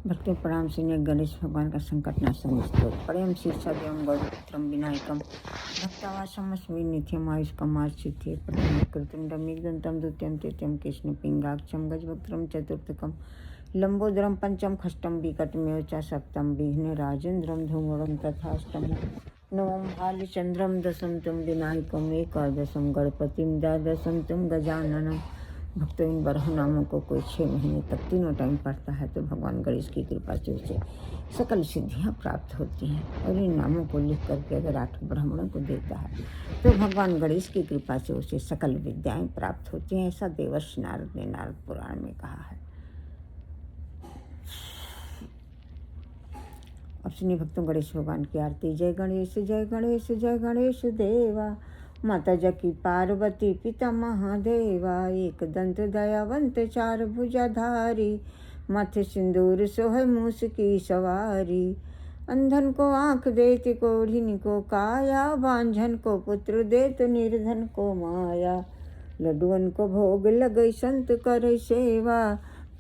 भक्ति प्रणाम सुनिए गणेश भगवान का संकट नाशन स्तोत्र। प्रेम शीर्षा देवं गौरपुत्रम विनायकम भक्तावासमस्मि नित्यम आयुष्कमार्चिते प्रथम कृतुंडम मेघदंतम द्वितीयम तृतीयम कृष्ण पिंगाक्षम गजवक्त्रम चतुर्थकम लंबोदरम पंचम खष्टम विकटमेव च सप्तम विघ्न राजेन्द्रम धूमरम तथाष्टम नवम भालचंद्रम दशम तुम विनायकम एकादशम गणपतिम द्वादशम तुम गजाननम। भक्तों इन 12 नामों को कोई 6 महीने तक तीनों टाइम पढ़ता है तो भगवान गणेश की कृपा से उसे सकल सिद्धियां प्राप्त होती हैं। और इन नामों को लिख करके अगर 8 ब्राह्मणों को देता है तो भगवान गणेश की कृपा से उसे सकल विद्याएं प्राप्त होती हैं। ऐसा देवर्षि नारद ने नारद पुराण में कहा है। अब सुनिए भक्तों गणेश भगवान की आरती। जय गणेश जय गणेश जय गणेश देवा, माता जकी पार्वती पिता महादेवा, एक दंत दयावंत चार भुजाधारी, माथे सिंदूर सोहे मूस की सवारी। अंधन को आँख देत कोढ़िन को काया, बांझन को पुत्र देत निर्धन को माया। लड्डुअन को भोग लगई संत करे सेवा,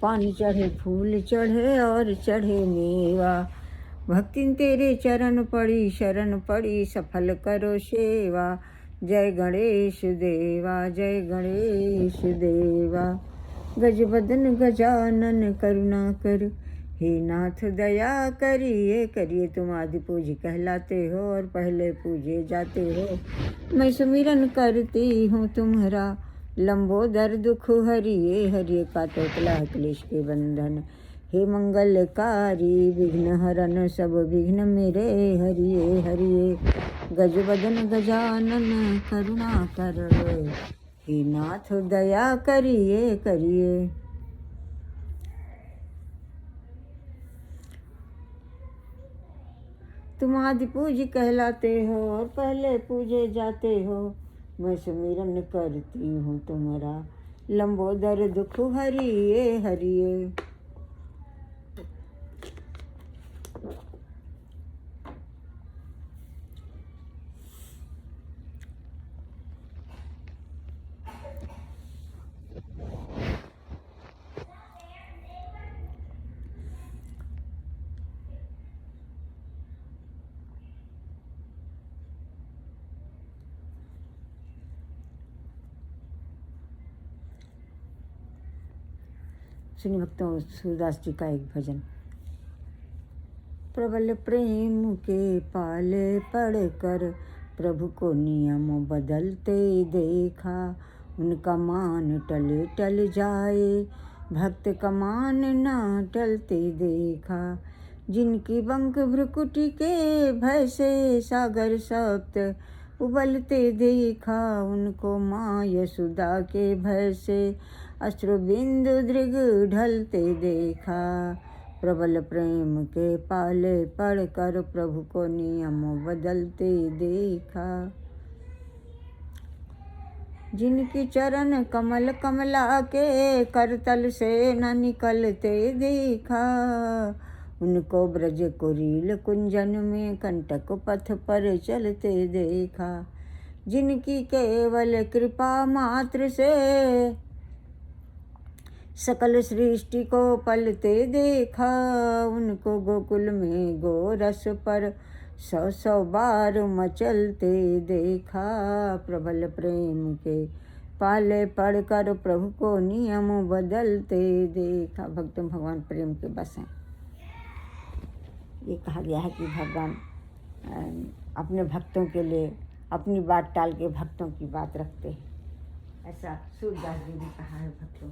पान चढ़े फूल चढ़े और चढ़े मेवा। भक्तिन तेरे चरण पड़ी शरण पड़ी, सफल करो सेवा। जय गणेश देवा जय गणेश देवा। गजबदन गजानन करुणा कर, हे नाथ दया करिए करिए। तुम आदि पूज्य कहलाते हो और पहले पूजे जाते हो। मैं सुमिरन करती हूँ तुम्हारा, लंबोदर दुख हरिए हरिए। काटो कलह क्लेश के बंधन, हे मंगलकारी विघ्न हरन सब विघ्न मेरे हरिए हरिए। गजबदन गजानन करुणा कर, हे नाथ दया करिए करिए। तुम आदि पूज्य कहलाते हो और पहले पूजे जाते हो। मैं सुमिरन करती हूँ तुम्हारा, लंबोदर दुख हरिए हरिए। सुनिए भक्तों सूरदास जी का एक भजन। प्रबल प्रेम के पाले पढ़कर, प्रभु को नियम बदलते देखा। उनका मान टले टल जाए, भक्त का मान ना टलते देखा। जिनकी बंक भ्रुकुटी के भय से सागर सप्त उबलते देखा। उनको माँ यशोदा के भय से अश्रु बिंदु दृग ढलते देखा। प्रबल प्रेम के पाले पढ़कर, प्रभु को नियम बदलते देखा। जिनकी चरण कमल कमला के करतल से न निकलते देखा। उनको ब्रज कुरील कुंजन में कंटक पथ पर चलते देखा। जिनकी केवल कृपा मात्र से सकल सृष्टि को पलते देखा। उनको गोकुल में गोरस पर 100 बार मचलते देखा। प्रबल प्रेम के पाले पढ़कर, प्रभु को नियम बदलते देखा। भक्त भगवान प्रेम के बस हैं। ये कहा गया है कि भगवान अपने भक्तों के लिए अपनी बात टाल के भक्तों की बात रखते हैं। ऐसा सूरदास जी ने कहा है भक्तों।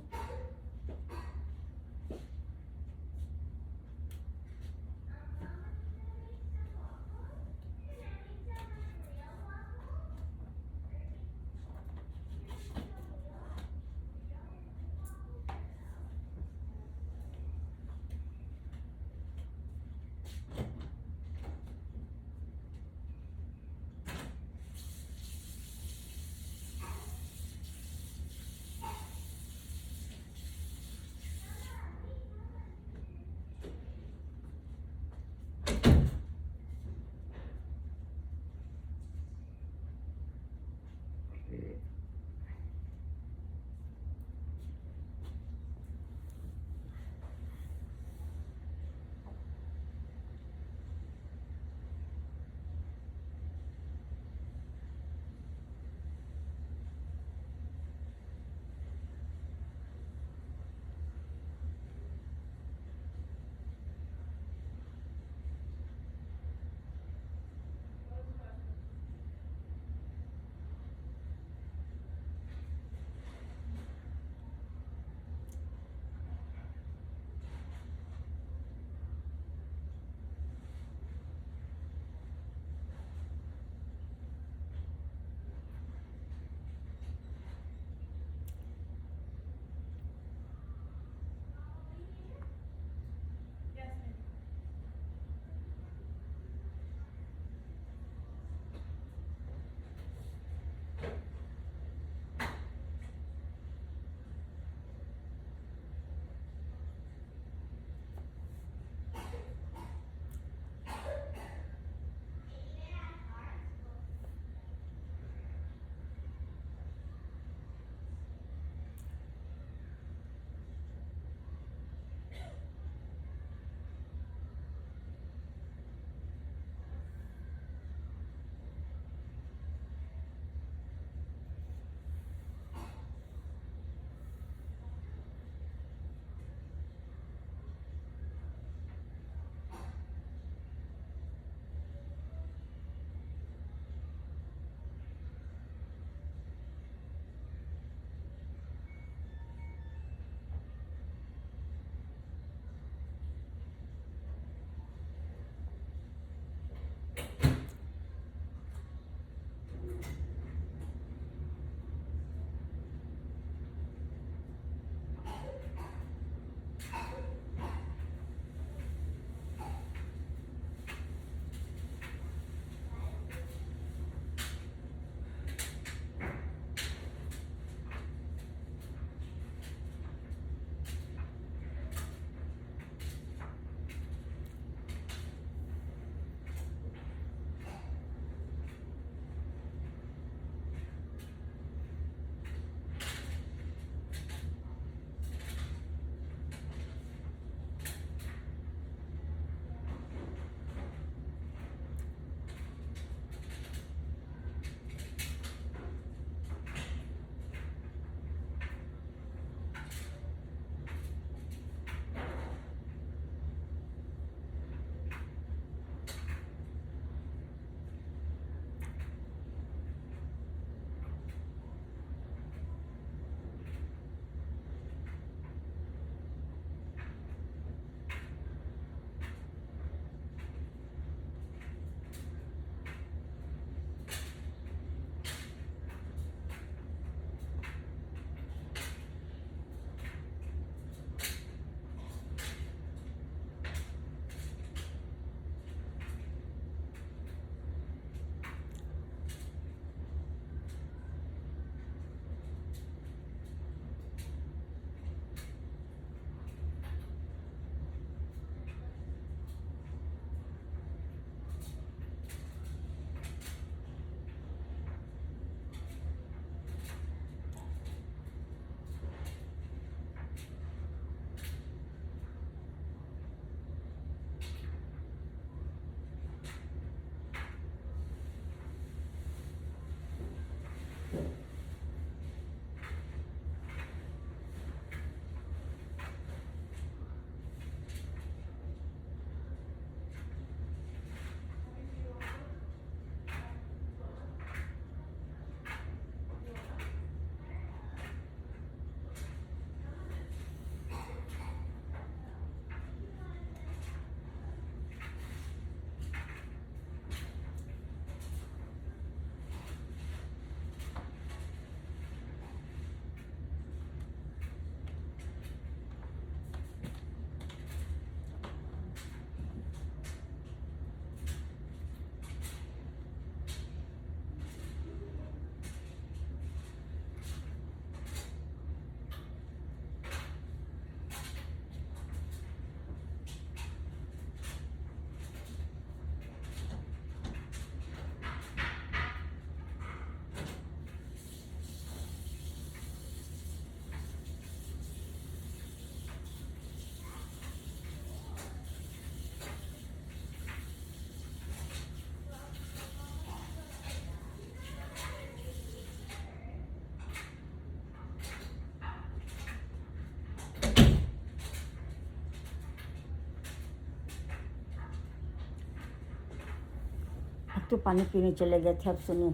तो पानी पीने चले गए थे। अब सुनिए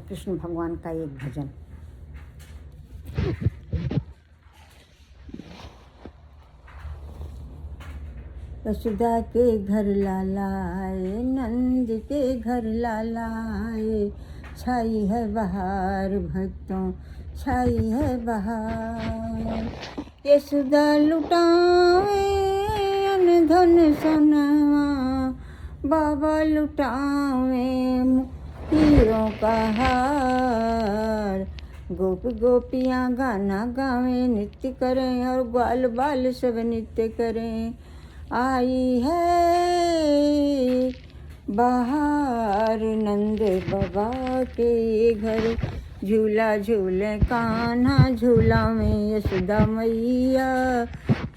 कृष्ण भगवान का एक भजन। यशोदा के घर लाला आए, नंद के घर लाला आए, छाई है बहार भक्तों छाई है बहार। यशोदा लुटावे अन धन सोनवा, बाबा लुटावे हीरों का हार। गोप गोपियाँ गाना गावें नृत्य करें और ग्वाल बाल सब नृत्य करें। आई है बाहर नंद बाबा के घर, झूला झूले कान्हा झूला में यशोदा मैया,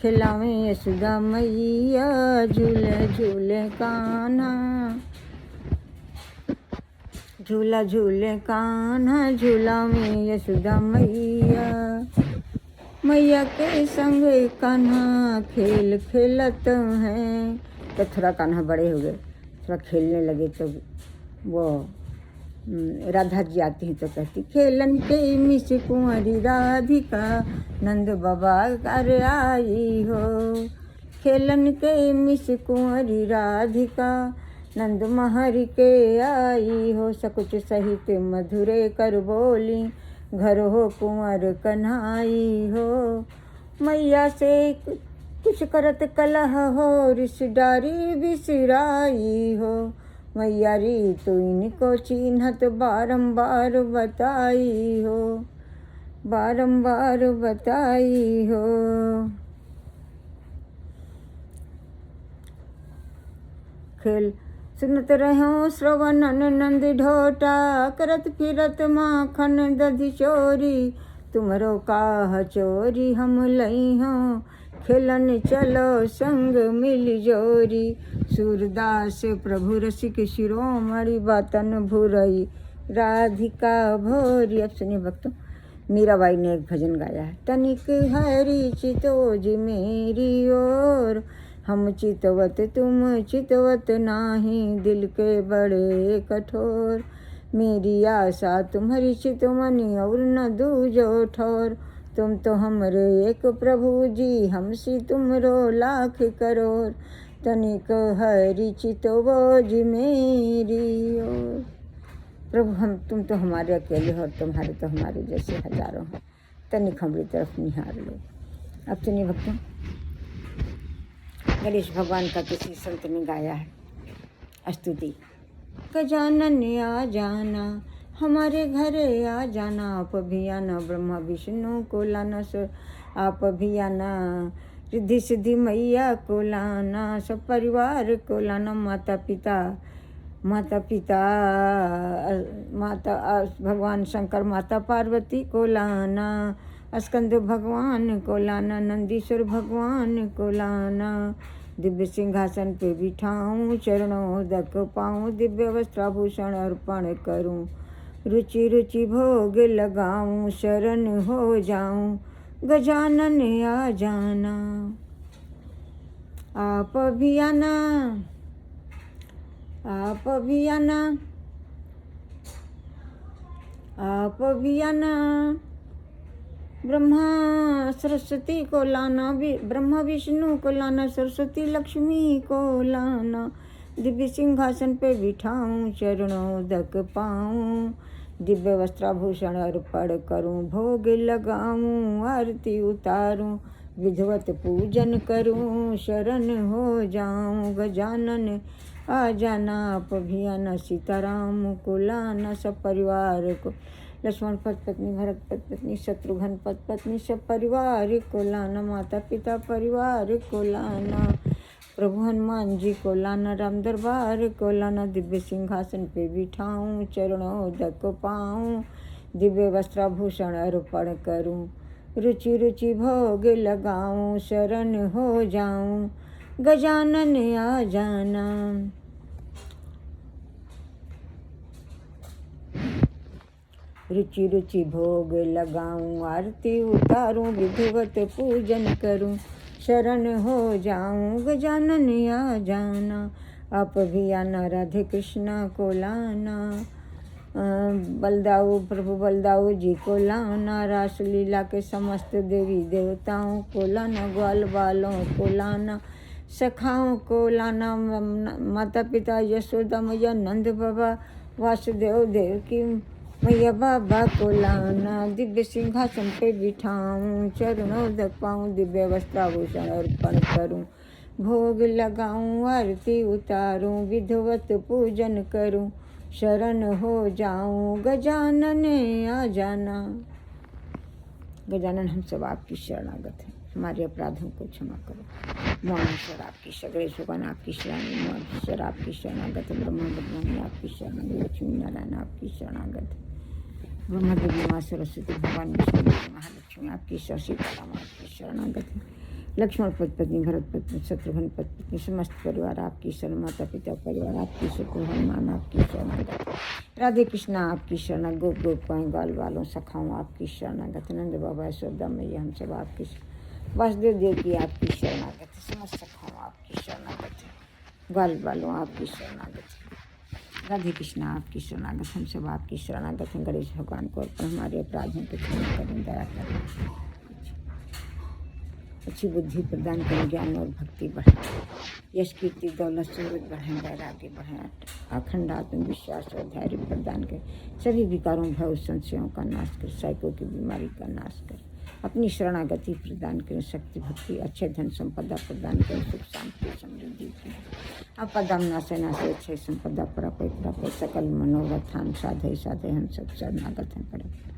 खिलावें यशोदा मैया झूले झूले कान्हा, झूला झूले कान्हा झूला में यशोदा मैया। मैया के संग कान्हा खेल खेलत हैं। तो थोड़ा कान्हा बड़े हो गए, थोड़ा खेलने लगे तो वो राधा जी आती हैं तो कहती, खेलन के मिस कुंवरी राधिका नंद बाबा कर आई हो। खेलन के मिस कुंवरी राधिका नंद महर के आई हो। सकुच सहित मधुरे कर बोली, घर हो कुंवर कन्हाई हो। मैया से कुछ करत कलह हो, रिश्तेदारी बिसराई हो। मैया री तो इनको चिन्हत बारंबार बताई हो, बारंबार बताई हो। खेल सुनत रहो श्रवण नंद ढोटा, करत फिरत माखन दधि चोरी। तुमरो काह चोरी हम लई हो, खेलन चलो संग मिल जोरी। सूरदास प्रभु रसिक शिरोमणि, बातन भुरई राधिका भोरी। अब सुनिए भक्तों, मीराबाई ने एक भजन गाया है। तनिक हरी चितोज मेरी ओर, हम चितवत तुम चितवत नाही, दिल के बड़े कठोर। मेरी आशा तुम्हारी चितवनी और न दूजो ठोर। तुम तो हमरे एक प्रभु जी, हमसी तुमरो लाख करोड़। तनिक हरि चितवोज मेरी ओर। प्रभु तुम तो हमारे अकेले हो और तुम्हारे तो हमारे जैसे हजारों हैं, तनिक हमारी तरफ निहार लो। अब सुनिए भक्तों, गणेश भगवान का किसी संत ने गाया है स्तुति। गजानन आ जाना हमारे घरे आ जाना, आप भी आना ब्रह्मा विष्णु को लाना। आप भी आना रिद्धि सिद्धि मैया को लाना, सब परिवार को लाना। माता पिता भगवान शंकर माता पार्वती को लाना, स्कंद भगवान को लाना, नंदीश्वर भगवान को लाना। दिव्य सिंहासन पे बिठाऊं, चरणों दक पाऊं, दिव्य वस्त्राभूषण अर्पण करूं। रुचि रुचि भोग लगाऊं, शरण हो जाऊं, गजानन आ जाना। आप भी आना, आप भी आना, आप भी आना। ब्रह्मा सरस्वती को लाना, ब्रह्मा विष्णु को लाना, सरस्वती लक्ष्मी को लाना। दिव्य सिंहासन पे बिठाऊं, चरणों दक पाऊं, दिव्य वस्त्राभूषण अर्पण करूं। भोग लगाऊं, आरती उतारूं, विधिवत पूजन करूं, शरण हो जाऊं, गजानन आ जाना। आप भी आना, सीताराम को लाना, सब परिवार को। लक्ष्मण पत्नी, भरत पत्नी, शत्रुघ्न पत्नी, सब परिवार को लाना। माता पिता परिवार को लाना। प्रभु हनुमान जी को लाना, राम दरबार को लाना। दिव्य सिंहासन पे बिठाऊं, चरणों दक पाऊं, दिव्य वस्त्राभूषण अर्पण करूं। रुचि रुचि भोग लगाऊं, शरण हो जाऊं, गजानन आ जाना। रुचि रुचि भोग लगाऊं, आरती उतारूं, विधिवत पूजन करूं, शरण हो जाऊं, गजानन आ जाना। आप भी आना राधे कृष्णा को लाना, बलदाऊ प्रभु बलदाऊ जी को लाना, रासलीला के समस्त देवी देवताओं को लाना, ग्वाल बालों को लाना, सखाओं को लाना, माता पिता यशोदा मैया नंद बाबा वासुदेव देव की मैया बाबा को लाना, दिव्य सिंहासन पे बिठाऊं, चरणोदक पाऊँ, दिव्य वस्त्राभूषण अर्पण करूं, भोग लगाऊं, आरती उतारूं, विधिवत पूजन करूं, शरण हो जाऊं, गजानन आ जाना। गजानन हम सब आपकी शरणागत हैं, हमारे अपराधों को क्षमा करो। मौनेश्वर आपकी गणेश भगवान आपकी शरणागत, मौनेश्वर आपकी शरणागत, ब्रह्मा ब्रह्मणी आपकी शरणागत, लक्ष्मी नारायण आपकी शरणागत, ब्रह्मा देवी माँ सरस्वती भगवान विष्णु महालक्ष्मी आपकी सीताराम आपकी शरणागत है, लक्ष्मण पत्नी भरत पत्नी शत्रुघ्न पत्नी समस्त परिवार आपकी शरण, माता पिता परिवार आपकी शरण, हनुमान आपकी शरणागत, राधे कृष्णा आपकी शरण, गोप गोपाएँ ग्वाल वालों सखाओं आपकी शरणागत, नंद बाबा यशोदा मैया हम सब आपकी, वासुदेव देव की आपकी शरणागत, समस्त सखाओं आपकी शरणागत, ग्वाल वालों आपकी शरणागत, राधे कृष्णा आपकी शरणागत, हम सब आपकी शरणागत हैं। गणेश भगवान को हमारे अपराधों को क्षमा करें, दया करें, अच्छी बुद्धि प्रदान करें, ज्ञान और भक्ति बढ़े, यश कीर्ति दौलत सूरत बढ़ें, वैराग्य बढ़ें, अखंड आत्मविश्वास और धैर्य प्रदान करें, सभी विकारों भय संशयों का नाश कर, साइकों की बीमारी का नाश कर, अपनी शरणागति प्रदान करें, शक्ति भक्ति अच्छे धन संपदा प्रदान करें, सुख शांति समृद्धि की अपदम नाशे नाशे अच्छे संपदा प्राप्त सकल मनोरथान साधे साधे हम सब शरणागत हैं पड़े।